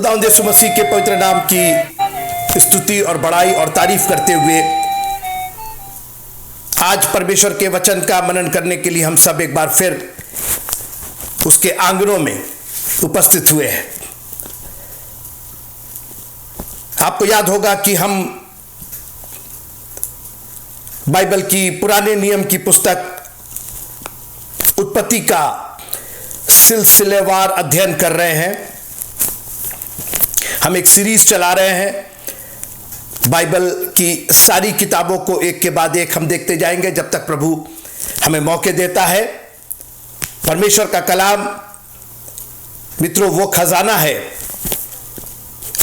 खुदावंद यीशु मसीह के पवित्र नाम की स्तुति और बड़ाई और तारीफ करते हुए आज परमेश्वर के वचन का मनन करने के लिए हम सब एक बार फिर उसके आंगनों में उपस्थित हुए हैं। आपको याद होगा कि हम बाइबल की पुराने नियम की पुस्तक उत्पत्ति का सिलसिलेवार अध्ययन कर रहे हैं। हम एक सीरीज चला रहे हैं। बाइबल की सारी किताबों को एक के बाद एक हम देखते जाएंगे जब तक प्रभु हमें मौके देता है। परमेश्वर का कलाम मित्रों वो खजाना है,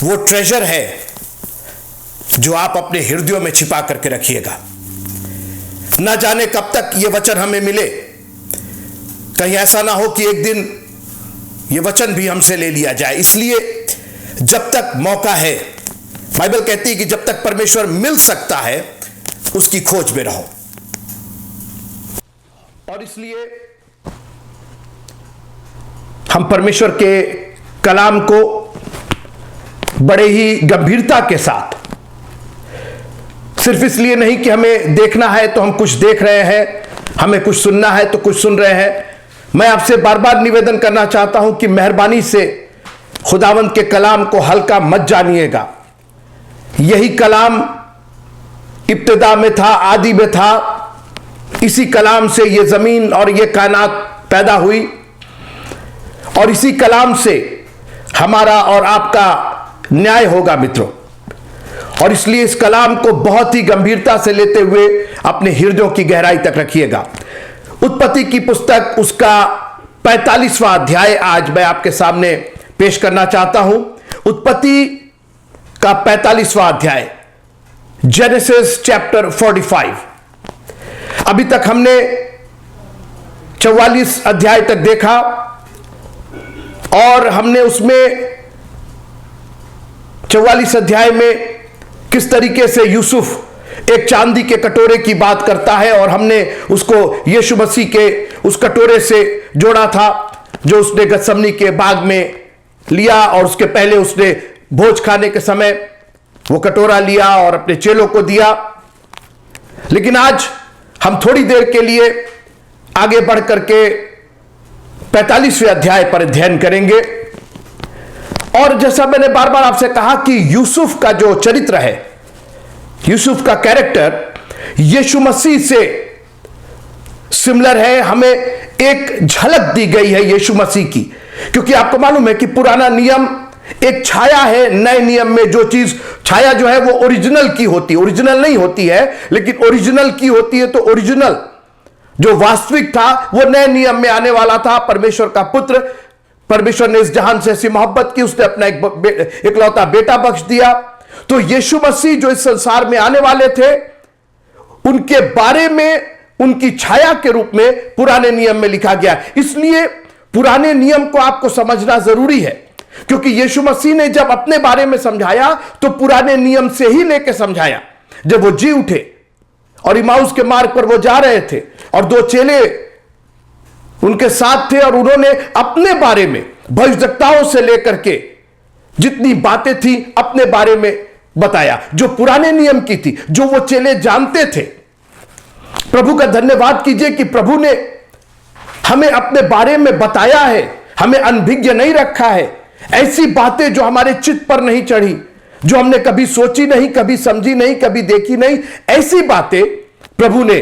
वो ट्रेजर है जो आप अपने हृदयों में छिपा करके रखिएगा। ना जाने कब तक ये वचन हमें मिले, कहीं ऐसा ना हो कि एक दिन ये वचन भी हमसे ले लिया जाए। इसलिए जब तक मौका है, बाइबल कहती है कि जब तक परमेश्वर मिल सकता है उसकी खोज में रहो। और इसलिए हम परमेश्वर के कलाम को बड़े ही गंभीरता के साथ, सिर्फ इसलिए नहीं कि हमें देखना है तो हम कुछ देख रहे हैं, हमें कुछ सुनना है तो कुछ सुन रहे हैं। मैं आपसे बार बार निवेदन करना चाहता हूं कि मेहरबानी से खुदावंद के कलाम को हल्का मत जानिएगा। यही कलाम इब्तिदा में था, आदि में था। इसी कलाम से ये जमीन और ये कायनात पैदा हुई और इसी कलाम से हमारा और आपका न्याय होगा मित्रों। और इसलिए इस कलाम को बहुत ही गंभीरता से लेते हुए अपने हृदयों की गहराई तक रखिएगा। उत्पत्ति की पुस्तक उसका 45वां अध्याय आज मैं आपके सामने पेश करना चाहता हूं। उत्पत्ति का 45वां अध्याय, जेनेसिस चैप्टर 45। अभी तक हमने 44 अध्याय तक देखा और हमने उसमें 44 अध्याय में किस तरीके से यूसुफ एक चांदी के कटोरे की बात करता है और हमने उसको यीशु मसीह के उस कटोरे से जोड़ा था जो उसने गतसमनी के बाग में लिया। और उसके पहले उसने भोज खाने के समय वो कटोरा लिया और अपने चेलों को दिया। लेकिन आज हम थोड़ी देर के लिए आगे बढ़ करके 45वें अध्याय पर अध्ययन करेंगे। और जैसा मैंने बार बार आपसे कहा कि यूसुफ का जो चरित्र है, यूसुफ का कैरेक्टर यीशु मसीह से सिमिलर है। हमें एक झलक दी गई है यीशु मसीह की, क्योंकि आपको मालूम है कि पुराना नियम एक छाया है। नए नियम में जो चीज छाया जो है वो ओरिजिनल की होती है, ओरिजिनल नहीं होती है, लेकिन ओरिजिनल की होती है। तो ओरिजिनल जो वास्तविक था वो नए नियम में आने वाला था। परमेश्वर का पुत्र, परमेश्वर ने इस जहान से ऐसी मोहब्बत की, उसने अपना इकलौता बेटा बख्श दिया। तो यीशु मसीह जो इस संसार में आने वाले थे, उनके बारे में उनकी छाया के रूप में पुराने नियम में लिखा गया। इसलिए पुराने नियम को आपको समझना जरूरी है, क्योंकि यीशु मसीह ने जब अपने बारे में समझाया तो पुराने नियम से ही लेकर समझाया। जब वो जी उठे और इमाउस के मार्ग पर वो जा रहे थे और दो चेले उनके साथ थे और उन्होंने अपने बारे में भविष्यवक्ताओं से लेकर के जितनी बातें थी अपने बारे में बताया, जो पुराने नियम की थी, जो वो चेले जानते थे। प्रभु का धन्यवाद कीजिए कि प्रभु ने हमें अपने बारे में बताया है, हमें अनभिज्ञ नहीं रखा है। ऐसी बातें जो हमारे चित्त पर नहीं चढ़ी, जो हमने कभी सोची नहीं, कभी समझी नहीं, कभी देखी नहीं, ऐसी बातें प्रभु ने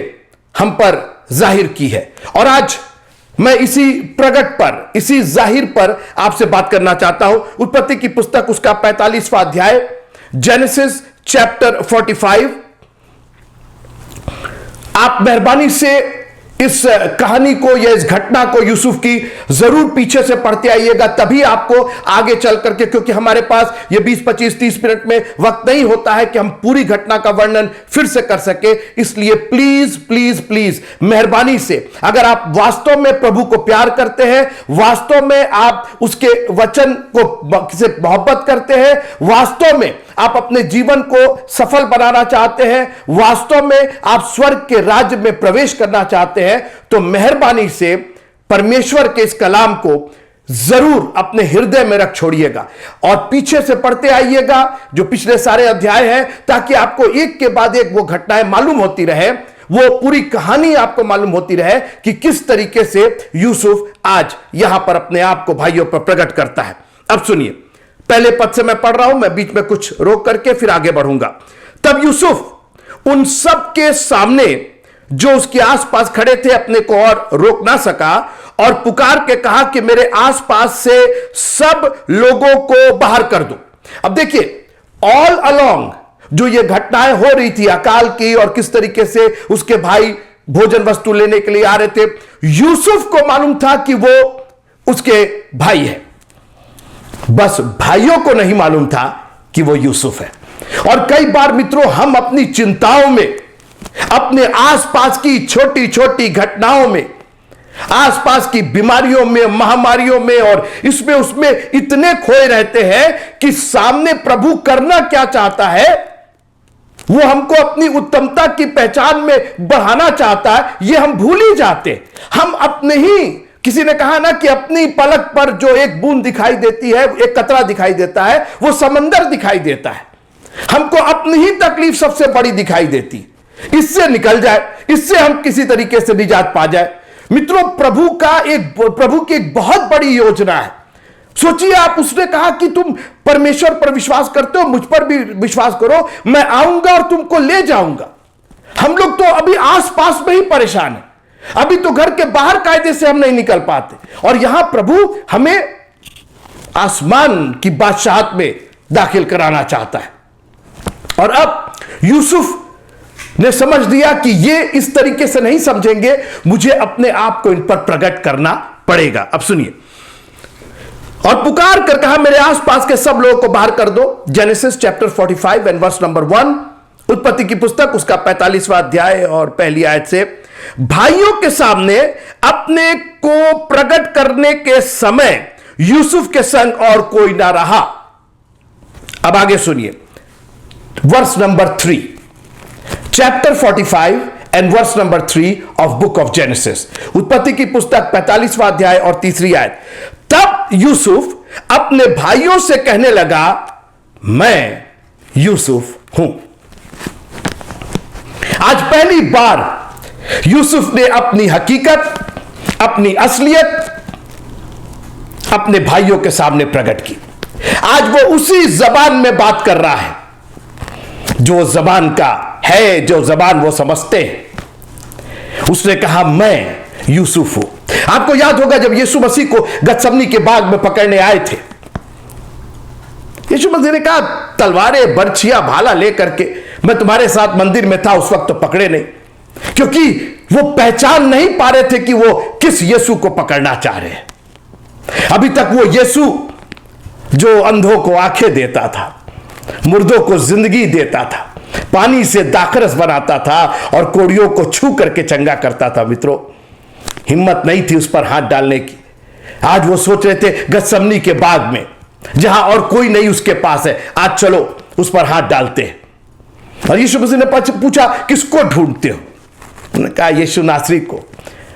हम पर जाहिर की है। और आज मैं इसी प्रगट पर, इसी जाहिर पर आपसे बात करना चाहता हूं। उत्पत्ति की पुस्तक उसका 45वां अध्याय, जेनेसिस चैप्टर 45। आप मेहरबानी से इस कहानी को या इस घटना को यूसुफ की जरूर पीछे से पढ़ते आइएगा, तभी आपको आगे चल करके, क्योंकि हमारे पास ये 20, 25, 30 मिनट में वक्त नहीं होता है कि हम पूरी घटना का वर्णन फिर से कर सके। इसलिए प्लीज प्लीज प्लीज मेहरबानी से, अगर आप वास्तव में प्रभु को प्यार करते हैं, वास्तव में आप उसके वचन को से मोहब्बत करते हैं, वास्तव में आप अपने जीवन को सफल बनाना चाहते हैं, वास्तव में आप स्वर्ग के राज्य में प्रवेश करना चाहते हैं, तो मेहरबानी से परमेश्वर के इस कलाम को जरूर अपने हृदय में रख छोड़िएगा और पीछे से पढ़ते आइएगा जो पिछले सारे अध्याय हैं, ताकि आपको एक के बाद एक वो घटनाएं मालूम होती रहे, वो पूरी कहानी आपको मालूम होती रहे कि किस तरीके से यूसुफ आज यहां पर अपने आप को भाइयों पर प्रकट करता है। अब सुनिए, पहले पद से मैं पढ़ रहा हूं, मैं बीच में कुछ रोक करके फिर आगे बढ़ूंगा। तब यूसुफ उन सब के सामने जो उसके आसपास खड़े थे अपने को और रोक ना सका और पुकार के कहा कि मेरे आसपास से सब लोगों को बाहर कर दो। अब देखिए, ऑल अलोंग जो ये घटनाएं हो रही थी अकाल की और किस तरीके से उसके भाई भोजन वस्तु लेने के लिए आ रहे थे, यूसुफ को मालूम था कि वो उसके भाई है, बस भाइयों को नहीं मालूम था कि वो यूसुफ है। और कई बार मित्रों, हम अपनी चिंताओं में, अपने आसपास की छोटी छोटी घटनाओं में, आसपास की बीमारियों में, महामारियों में और इसमें उसमें इतने खोए रहते हैं कि सामने प्रभु करना क्या चाहता है, वो हमको अपनी उत्तमता की पहचान में बढ़ाना चाहता है, ये हम भूल ही जाते। हम अपने ही, किसी ने कहा ना कि अपनी पलक पर जो एक बूंद दिखाई देती है, एक कतरा दिखाई देता है, वो समंदर दिखाई देता है। हमको अपनी ही तकलीफ सबसे बड़ी दिखाई देती, इससे निकल जाए, इससे हम किसी तरीके से निजात पा जाए। मित्रों, प्रभु की एक बहुत बड़ी योजना है। सोचिए आप, उसने कहा कि तुम परमेश्वर पर विश्वास करते हो, मुझ पर भी विश्वास करो, मैं आऊंगा और तुमको ले जाऊंगा। हम लोग तो अभी आसपास में ही परेशान हैं, अभी तो घर के बाहर कायदे से हम नहीं निकल पाते, और यहां प्रभु हमें आसमान की बादशाहत में दाखिल कराना चाहता है। और अब यूसुफ ने समझ लिया कि ये इस तरीके से नहीं समझेंगे, मुझे अपने आप को इन पर प्रकट करना पड़ेगा। अब सुनिए, और पुकार कर कहा मेरे आसपास के सब लोगों को बाहर कर दो। Genesis chapter 45 and verse number 1, उत्पत्ति की पुस्तक उसका 45वां अध्याय और पहली आयत से, भाइयों के सामने अपने को प्रकट करने के समय यूसुफ के संग और कोई ना रहा। अब आगे सुनिए, verse number 3, chapter 45 and verse number 3 of book of Genesis, उत्पत्ति की पुस्तक 45वां अध्याय और तीसरी आयत। तब यूसुफ अपने भाइयों से कहने लगा, मैं यूसुफ हूं। आज पहली बार यूसुफ ने अपनी हकीकत, अपनी असलियत अपने भाइयों के सामने प्रकट की। आज वो उसी जबान में बात कर रहा है जो जबान का है, जो जबान वो समझते हैं। उसने कहा मैं यूसुफ हूं। आपको याद होगा जब यीशु मसीह को गतसमनी के बाग में पकड़ने आए थे, यीशु मसीह ने कहा तलवारें, बर्छियां, भाला लेकर के मैं तुम्हारे साथ मंदिर में था, उस वक्त तो पकड़े नहीं, क्योंकि वो पहचान नहीं पा रहे थे कि वो किस यीशु को पकड़ना चाह रहे हैं। अभी तक वो यीशु जो अंधों को आंखें देता था, मुर्दों को जिंदगी देता था, पानी से दाखरस बनाता था और कोड़ियों को छू करके चंगा करता था, मित्रों, हिम्मत नहीं थी उस पर हाथ डालने की। आज वो सोच रहे थे गतसमनी के बाग में, जहां और कोई नहीं उसके पास है, आज चलो उस पर हाथ डालते हैं। और यीशु मसीह ने पूछा किसको ढूंढते हो? उन्होंने कहा यीशु नासरी को।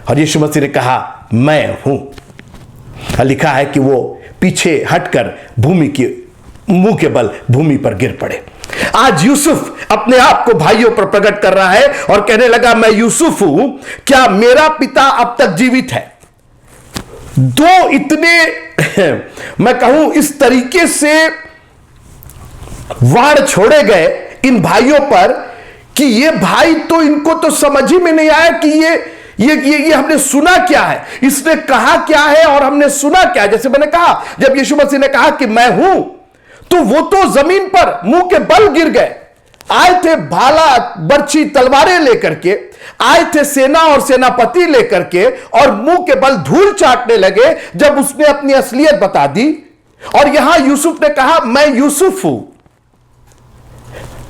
और यीशु मसीह ने कहा मैं हूं। लिखा है कि वो पीछे हटकर भूमि की मुंह के बल भूमि पर गिर पड़े। आज यूसुफ अपने आप को भाइयों पर प्रकट कर रहा है और कहने लगा मैं यूसुफ हूं, क्या मेरा पिता अब तक जीवित है? दो इतने मैं कहूं इस तरीके से वार छोड़े गए इन भाइयों पर कि ये भाई तो, इनको तो समझ ही में नहीं आया कि ये हमने सुना क्या है, इसने कहा क्या है और हमने सुना क्या है। जैसे मैंने कहा, जब यीशु मसीह ने कहा कि मैं हूं, तो वो तो जमीन पर मुंह के बल गिर गए। आए थे भाला, बर्छी, तलवारें लेकर के, आए थे सेना और सेनापति लेकर के, और मुंह के बल धूल चाटने लगे जब उसने अपनी असलियत बता दी। और यहां यूसुफ ने कहा मैं यूसुफ हूं।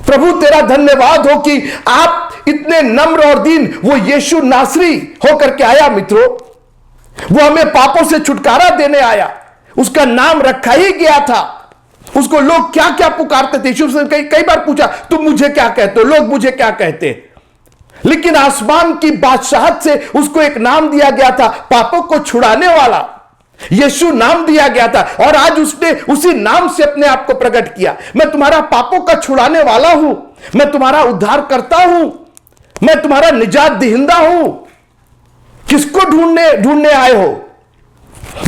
प्रभु तेरा धन्यवाद हो कि आप इतने नम्र और दीन, वो यीशु नासरी होकर के आया मित्रों, वो हमें पापों से छुटकारा देने आया। उसका नाम रखा ही गया था, उसको लोग क्या क्या पुकारते थे। यीशु ने कई बार पूछा तुम मुझे क्या कहते हो, लोग मुझे क्या कहते, लेकिन आसमान की बादशाहत से उसको एक नाम दिया गया था, पापों को छुड़ाने वाला, यीशु नाम दिया गया था और आज उसने उसी नाम से अपने आप को प्रकट किया। मैं तुम्हारा पापों का छुड़ाने वाला हूं, मैं तुम्हारा उद्धार करता हूं, मैं तुम्हारा निजात दहिंदा हूं। किसको ढूंढने आए हो?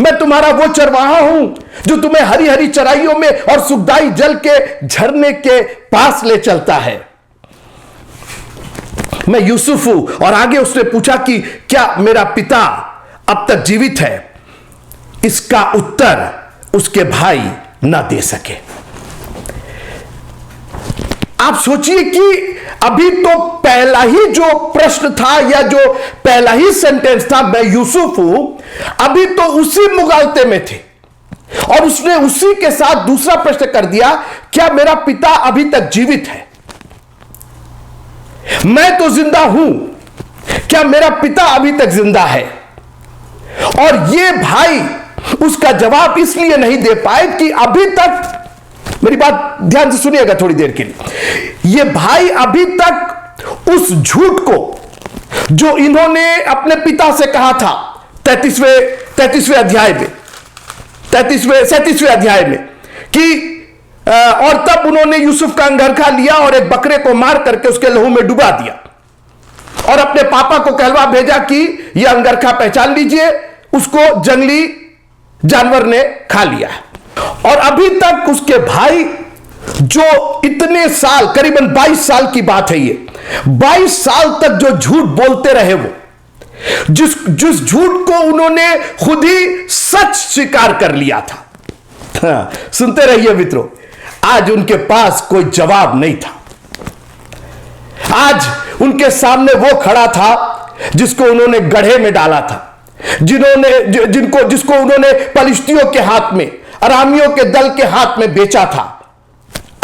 मैं तुम्हारा वो चरवाहा हूं जो तुम्हें हरी हरी चराइयों में और सुखदाई जल के झरने के पास ले चलता है। मैं यूसुफ हूं। और आगे उसने पूछा कि क्या मेरा पिता अब तक जीवित है? इसका उत्तर उसके भाई ना दे सके। आप सोचिए कि अभी तो पहला ही जो प्रश्न था या जो पहला ही सेंटेंस था, मैं यूसुफ हूं, अभी तो उसी मुगालते में थे और उसने उसी के साथ दूसरा प्रश्न कर दिया, क्या मेरा पिता अभी तक जीवित है? मैं तो जिंदा हूं, क्या मेरा पिता अभी तक जिंदा है? और ये भाई उसका जवाब इसलिए नहीं दे पाए कि अभी तक, मेरी बात ध्यान से सुनिएगा थोड़ी देर के लिए, ये भाई अभी तक उस झूठ को जो इन्होंने अपने पिता से कहा था 37वें अध्याय में 37वें अध्याय में कि और तब उन्होंने यूसुफ का अंगरखा लिया और एक बकरे को मार करके उसके लहू में डुबा दिया और अपने पापा को कहलवा भेजा कि यह अंगरखा पहचान लीजिए, उसको जंगली जानवर ने खा लिया। और अभी तक उसके भाई जो इतने साल, करीबन 22 साल की बात है ये, 22 साल तक जो झूठ बोलते रहे, वो जिस झूठ को उन्होंने खुद ही सच स्वीकार कर लिया था। हाँ, सुनते रहिए मित्रों, आज उनके पास कोई जवाब नहीं था। आज उनके सामने वो खड़ा था जिसको उन्होंने गड्ढे में डाला था, जिसको उन्होंने पलिश्तियों के हाथ में, अरामियों के दल के हाथ में बेचा था।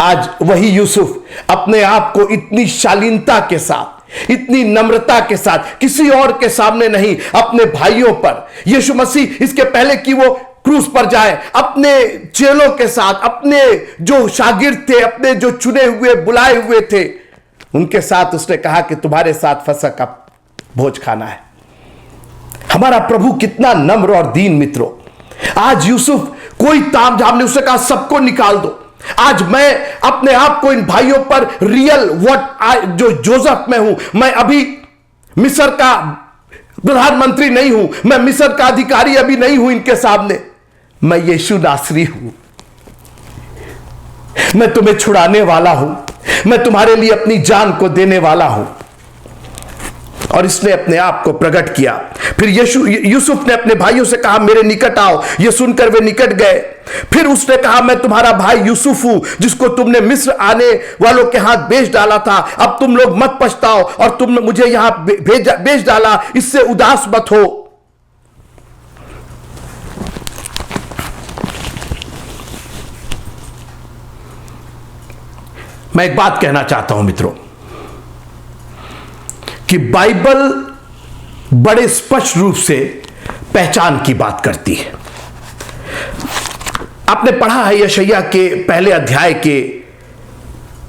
आज वही यूसुफ अपने आप को इतनी शालीनता के साथ, इतनी नम्रता के साथ, किसी और के सामने नहीं, अपने भाइयों पर, यीशु मसीह इसके पहले कि वो क्रूस पर जाए, अपने चेलों के साथ, अपने जो शागिर्द थे, अपने जो चुने हुए बुलाए हुए थे, उनके साथ उसने कहा कि तुम्हारे साथ फसह का भोज खाना है। हमारा प्रभु कितना नम्र और दीन मित्रों। आज यूसुफ कोई ताम झाम नहीं, उसने कहा सबको निकाल दो। आज मैं अपने आप को इन भाइयों पर रियल जो जोसेफ में हूं, मैं अभी मिस्र का प्रधानमंत्री नहीं हूं, मैं मिस्र का अधिकारी अभी नहीं हूं इनके सामने, मैं यीशु नासरी हूं, मैं तुम्हें छुड़ाने वाला हूं, मैं तुम्हारे लिए अपनी जान को देने वाला हूं। और इसने अपने आप को प्रकट किया। फिर यूसुफ ने अपने भाइयों से कहा मेरे निकट आओ। ये सुनकर वे निकट गए। फिर उसने कहा मैं तुम्हारा भाई यूसुफ हूं जिसको तुमने मिस्र आने वालों के हाथ बेच डाला था। अब तुम लोग मत पछताओ और तुमने मुझे यहां बेच डाला, इससे उदास मत हो। मैं एक बात कहना चाहता हूं मित्रों कि बाइबल बड़े स्पष्ट रूप से पहचान की बात करती है। आपने पढ़ा है यशायाह के पहले अध्याय के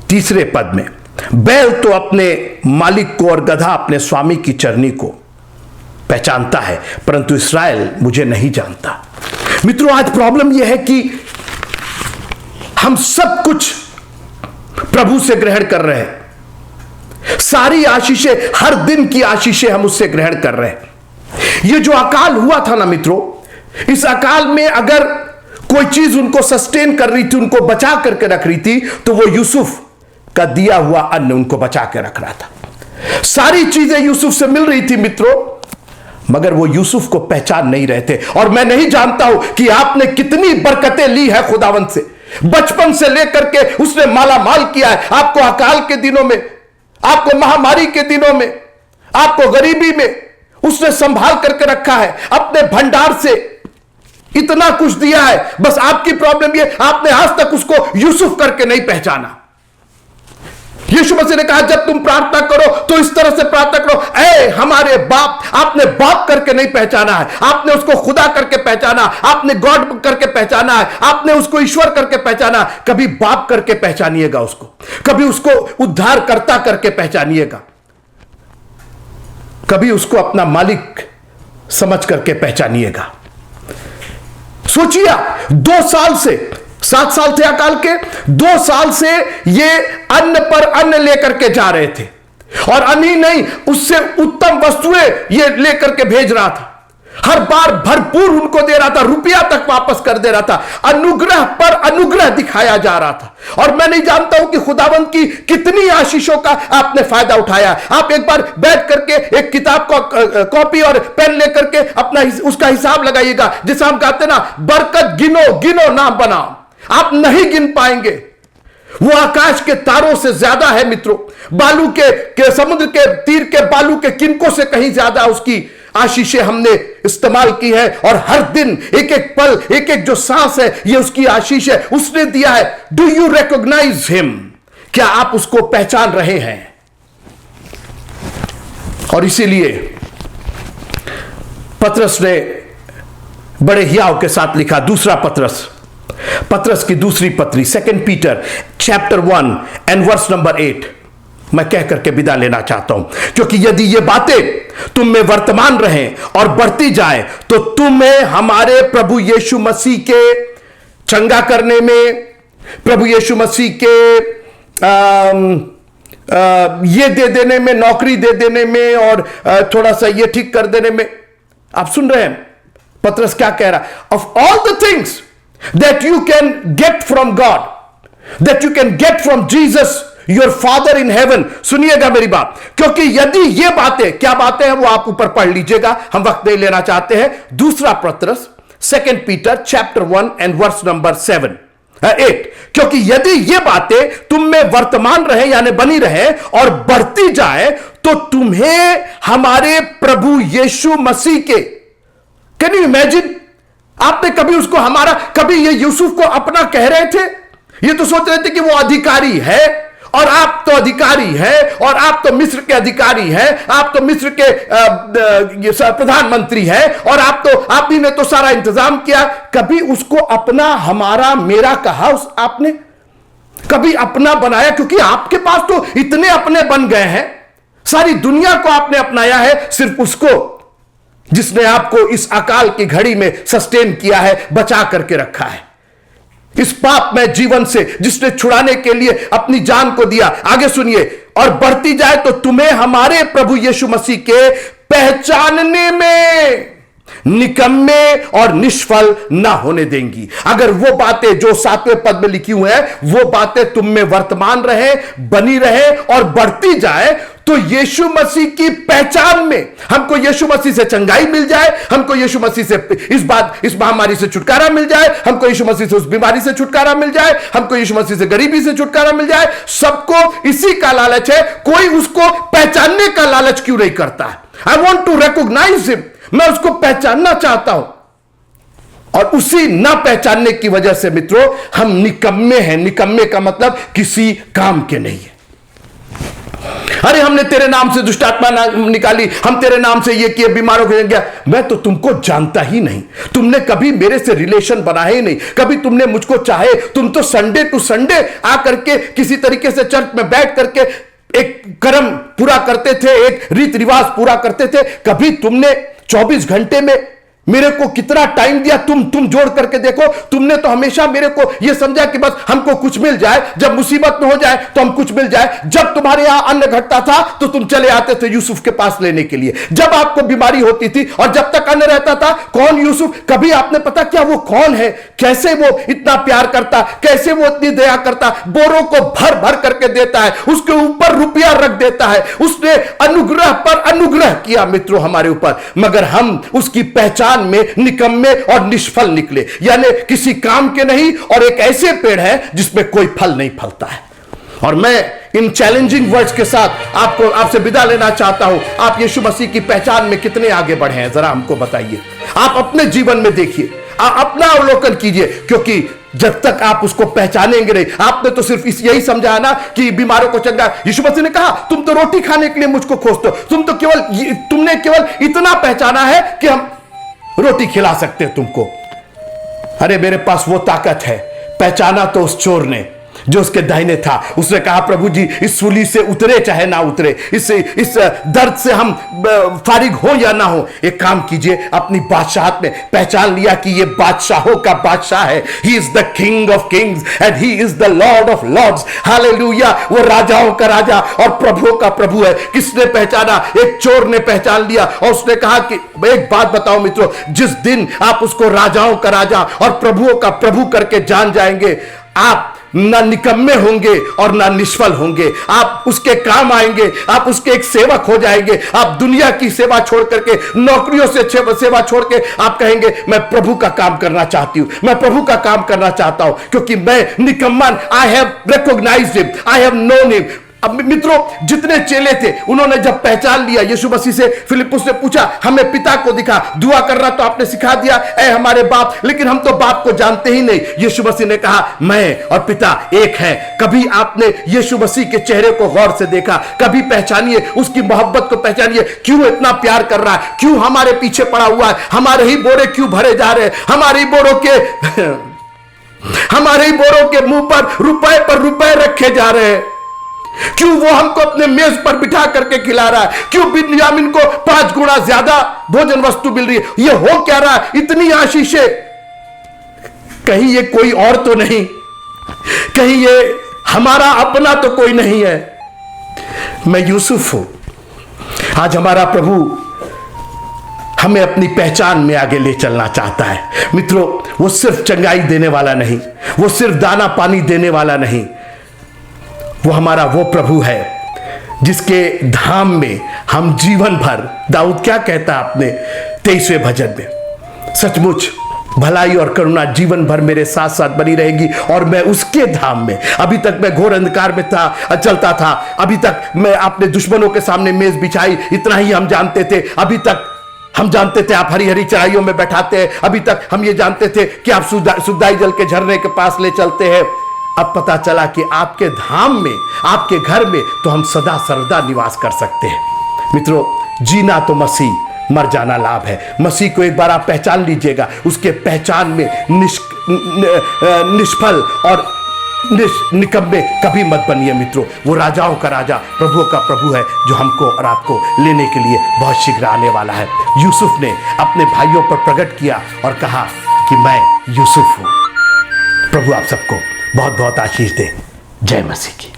3 पद में, बैल तो अपने मालिक को और गधा अपने स्वामी की चरनी को पहचानता है, परंतु इस्राएल मुझे नहीं जानता। मित्रों, आज प्रॉब्लम यह है कि हम सब कुछ प्रभु से ग्रहण कर रहे हैं। सारी आशीषें, हर दिन की आशीषें हम उससे ग्रहण कर रहे हैं। ये जो अकाल हुआ था ना मित्रों, इस अकाल में अगर कोई चीज उनको सस्टेन कर रही थी, उनको बचा करके रख रही थी, तो वो यूसुफ का दिया हुआ अन्न उनको बचा के रख रहा था। सारी चीजें यूसुफ से मिल रही थी मित्रों, मगर वो यूसुफ को पहचान नहीं रहे थे। और मैं नहीं जानता हूं कि आपने कितनी बरकतें ली है खुदावंत से, बचपन से लेकर के उसने माला माल किया है आपको। अकाल के दिनों में, आपको महामारी के दिनों में, आपको गरीबी में उसने संभाल करके रखा है। अपने भंडार से इतना कुछ दिया है। बस आपकी प्रॉब्लम ये, आपने आज तक उसको यूसुफ करके नहीं पहचाना। यीशु मसीह ने कहा जब तुम प्रार्थना करो तो इस तरह से प्रार्थना करो, ऐ हमारे बाप। आपने बाप करके नहीं पहचाना है, आपने उसको खुदा करके पहचाना, आपने गॉड करके पहचाना है, आपने उसको ईश्वर करके पहचाना। कभी बाप करके पहचानिएगा उसको, कभी उसको उद्धारकर्ता करके पहचानिएगा, कभी उसको अपना मालिक समझ करके पहचानिएगा। सोचिए, 2 साल से, 7 साल थे अकाल के, 2 साल से ये अन्न पर अन्न लेकर के जा रहे थे, और अन्न ही नहीं, उससे उत्तम वस्तुएं ये लेकर के भेज रहा था, हर बार भरपूर उनको दे रहा था, रुपया तक वापस कर दे रहा था, अनुग्रह पर अनुग्रह दिखाया जा रहा था। और मैं नहीं जानता हूं कि खुदावंद की कितनी आशीषों का आपने फायदा उठाया। आप एक बार बैठ करके एक किताब को कॉपी और पेन लेकर के अपना उसका हिसाब लगाइएगा, जैसे हम कहते ना, बरकत गिनो गिनो ना बनाओ, आप नहीं गिन पाएंगे। वो आकाश के तारों से ज्यादा है मित्रों, बालू के समुद्र के तीर के बालू के किनकों से कहीं ज्यादा उसकी आशीषें हमने इस्तेमाल की है। और हर दिन एक एक पल, एक एक जो सांस है, ये उसकी आशीष है, उसने दिया है। Do you recognize him? क्या आप उसको पहचान रहे हैं? और इसीलिए पतरस ने बड़े हियाव के साथ लिखा, दूसरा पतरस की दूसरी पत्री, 2 Peter chapter 1 and verse number 8 मैं कह करके विदा लेना चाहता हूं। क्योंकि यदि ये बातें तुम में वर्तमान रहें और बढ़ती जाएं, तो तुम्हें हमारे प्रभु यीशु मसीह के चंगा करने में, प्रभु यीशु मसीह के ये दे देने में, नौकरी दे देने में, और थोड़ा सा ये ठीक कर देने में। आप सुन रहे हैं पतरस क्या कह रहा है? Of all the things that you can get from God, that you can get from Jesus your father in heaven. सुनिएगा मेरी बात, क्योंकि यदि ये बातें, क्या बातें हैं वो आप ऊपर पढ़ लीजिएगा, हम वक्त नहीं लेना चाहते हैं। दूसरा पतरस 2 Peter chapter 1 and verse number 8, क्योंकि यदि ये बातें तुम में वर्तमान रहे, यानी बनी रहे और बढ़ती जाए, तो तुम्हें हमारे प्रभु यीशु मसीह के, कैन यू इमेजिन? आपने कभी उसको हमारा, कभी ये यूसुफ को अपना कह रहे थे? ये तो सोच रहे थे कि वो अधिकारी है, और आप तो अधिकारी हैं, और आप तो मिस्र के अधिकारी हैं, आप तो मिस्र के प्रधानमंत्री हैं, और आप ही ने तो सारा इंतजाम किया। कभी उसको अपना, हमारा, मेरा कहा आपने? कभी अपना बनाया? क्योंकि आपके पास तो इतने अपने बन गए हैं, सारी दुनिया को आपने अपनाया है, सिर्फ उसको जिसने आपको इस अकाल की घड़ी में सस्टेन किया है, बचा करके रखा है, इस पाप में जीवन से जिसने छुड़ाने के लिए अपनी जान को दिया। आगे सुनिए, और बढ़ती जाए तो तुम्हें हमारे प्रभु यीशु मसीह के पहचानने में निकम्मे और निष्फल ना होने देंगी। अगर वो बातें जो 7वें पद में लिखी हुई है, वो बातें तुम में वर्तमान रहे, बनी रहे और बढ़ती जाए, तो यीशु मसीह की पहचान में हमको यीशु मसीह से चंगाई मिल जाए, हमको यीशु मसीह से इस महामारी से छुटकारा मिल जाए, हमको यीशु मसीह से उस बीमारी से छुटकारा मिल जाए, हमको यीशु मसीह से गरीबी से छुटकारा मिल जाए। सबको इसी का लालच है, कोई उसको पहचानने का लालच क्यों नहीं करता है? I want to recognize him, मैं उसको पहचानना चाहता हूं। और उसी ना पहचानने की वजह से मित्रों हम निकम्मे हैं। निकम्मे का मतलब किसी काम के नहीं है। अरे हमने तेरे नाम से दुष्टात्मा निकाली, हम तेरे नाम से ये किए, बीमारों को गया। मैं तो तुमको जानता ही नहीं, तुमने कभी मेरे से रिलेशन बनाए ही नहीं, कभी तुमने मुझको चाहे। तुम तो संडे टू संडे आकर के किसी तरीके से चर्च में बैठ करके एक कर्म पूरा करते थे, एक रीत रिवाज पूरा करते थे। कभी तुमने 24 घंटे में मेरे को कितना टाइम दिया? तुम जोड़ करके देखो। तुमने तो हमेशा मेरे को यह समझा कि बस हमको कुछ मिल जाए, जब मुसीबत में हो जाए तो हम कुछ मिल जाए। जब तुम्हारे यहां अन्न घटता था तो तुम चले आते थे यूसुफ के पास लेने के लिए, जब आपको बीमारी होती थी, और जब तक अन्न रहता था। कौन यूसुफ? कभी आपने पता क्या वो कौन है? कैसे वो इतना प्यार करता, कैसे वो इतनी दया करता, बोरों को भर भर करके देता है, उसके ऊपर रुपया रख देता है। उसने अनुग्रह पर अनुग्रह किया मित्रों हमारे ऊपर, मगर हम उसकी पहचान में निकम्मे और निष्फल निकले, यानी किसी काम के नहीं, और एक ऐसे पेड़ है जिसमें कोई फल नहीं फलता है। और मैं इन चैलेंजिंग वर्ड्स के साथ आपसे विदा लेना चाहता हूं। आप यीशु मसीह की पहचान में कितने आगे बढ़े हैं, जरा हमको बताइए। आप अपने जीवन में देखिए, अपना अवलोकन कीजिए, क्योंकि जब तक आप उसको पहचानेंगे नहीं। आपने तो सिर्फ यही समझा ना कि बीमारों को चंगा। यीशु मसीह ने कहा तुम तो रोटी खाने के लिए मुझको खोजते हो, तुमने केवल इतना पहचाना है कि हम रोटी खिला सकते हैं तुमको। अरे मेरे पास वो ताकत है। पहचाना तो उस चोर ने, जो उसके दाहिने था। उसने कहा प्रभू जी इस सूली से उतरे चाहे ना उतरे, इस दर्द से हम फारिग हो या ना हो, एक काम कीजिए, अपनी बादशाहत में पहचान लिया कि ये बादशाहों का बादशाह है। He is the king of kings and he is the lord of lords. Hallelujah, वो राजाओं का राजा और प्रभुओं का प्रभु है। किसने पहचाना? एक चोर ने पहचान लिया और उसने कहा कि एक बात बताओ मित्रों, जिस दिन आप उसको राजाओं का राजा और प्रभुओं का प्रभु करके जान जाएंगे, आप ना निकम्मे होंगे और ना निष्फल होंगे। आप उसके काम आएंगे, आप उसके एक सेवक हो जाएंगे। आप दुनिया की सेवा छोड़ करके, नौकरियों से सेवा छोड़ के आप कहेंगे मैं प्रभु का काम करना चाहती हूं, मैं प्रभु का काम करना चाहता हूं, क्योंकि मैं निकम्मा, I have recognized him, I have known him. अब मित्रों, जितने चेले थे उन्होंने जब पहचान लिया यीशु मसीह से, फिलिप्पुस ने पूछा हमें पिता को दिखा, दुआ करना तो आपने सिखा दिया ऐ हमारे बाप, लेकिन हम तो बाप को जानते ही नहीं। यीशु मसीह ने कहा मैं और पिता एक हैं। कभी आपने यीशु मसीह के चेहरे को गौर से देखा? कभी पहचानिए, उसकी मोहब्बत को पहचानिए। क्यों इतना प्यार कर रहा है? क्यों हमारे पीछे पड़ा हुआ है? हमारे ही बोरे क्यों भरे जा रहे हैं? हमारे ही बोरों के मुंह पर रुपए रखे जा रहे हैं। क्यों वो हमको अपने मेज पर बिठा करके खिला रहा है? क्यों बिन्यामीन को 5 गुना ज्यादा भोजन वस्तु मिल रही है? ये हो क्या रहा है? इतनी आशीषें, कहीं ये कोई और तो नहीं, कहीं ये हमारा अपना तो कोई नहीं है। मैं यूसुफ हूं। आज हमारा प्रभु हमें अपनी पहचान में आगे ले चलना चाहता है। मित्रों, वो सिर्फ चंगाई देने वाला नहीं, वो सिर्फ दाना पानी देने वाला नहीं, वो हमारा वो प्रभु है जिसके धाम में हम जीवन भर, दाऊद क्या कहता है अपने 23वें भजन में, सचमुच भलाई और करुणा जीवन भर मेरे साथ साथ बनी रहेगी और मैं उसके धाम में। अभी तक मैं घोर अंधकार में चलता था, अभी तक मैं अपने दुश्मनों के सामने मेज बिछाई, इतना ही हम जानते थे। अभी तक हम जानते थे आप हरी हरी चढ़ाइयों में बैठाते हैं, अभी तक हम ये जानते थे कि आप सुखदाई जल के झरने के पास ले चलते हैं। अब पता चला कि आपके धाम में, आपके घर में तो हम सदा सर्वदा निवास कर सकते हैं। मित्रों, जीना तो मसीह, मर जाना लाभ है। मसीह को एक बार आप पहचान लीजिएगा, उसके पहचान में निष्फल और निकम्मे कभी मत बनिए। मित्रों, वो राजाओं का राजा, प्रभुओं का प्रभु है, जो हमको और आपको लेने के लिए बहुत शीघ्र आने वाला है। यूसुफ ने अपने भाइयों पर प्रकट किया और कहा कि मैं यूसुफ हूं। प्रभु आप सबको बहुत बहुत आशीष दे। जय मसीह की।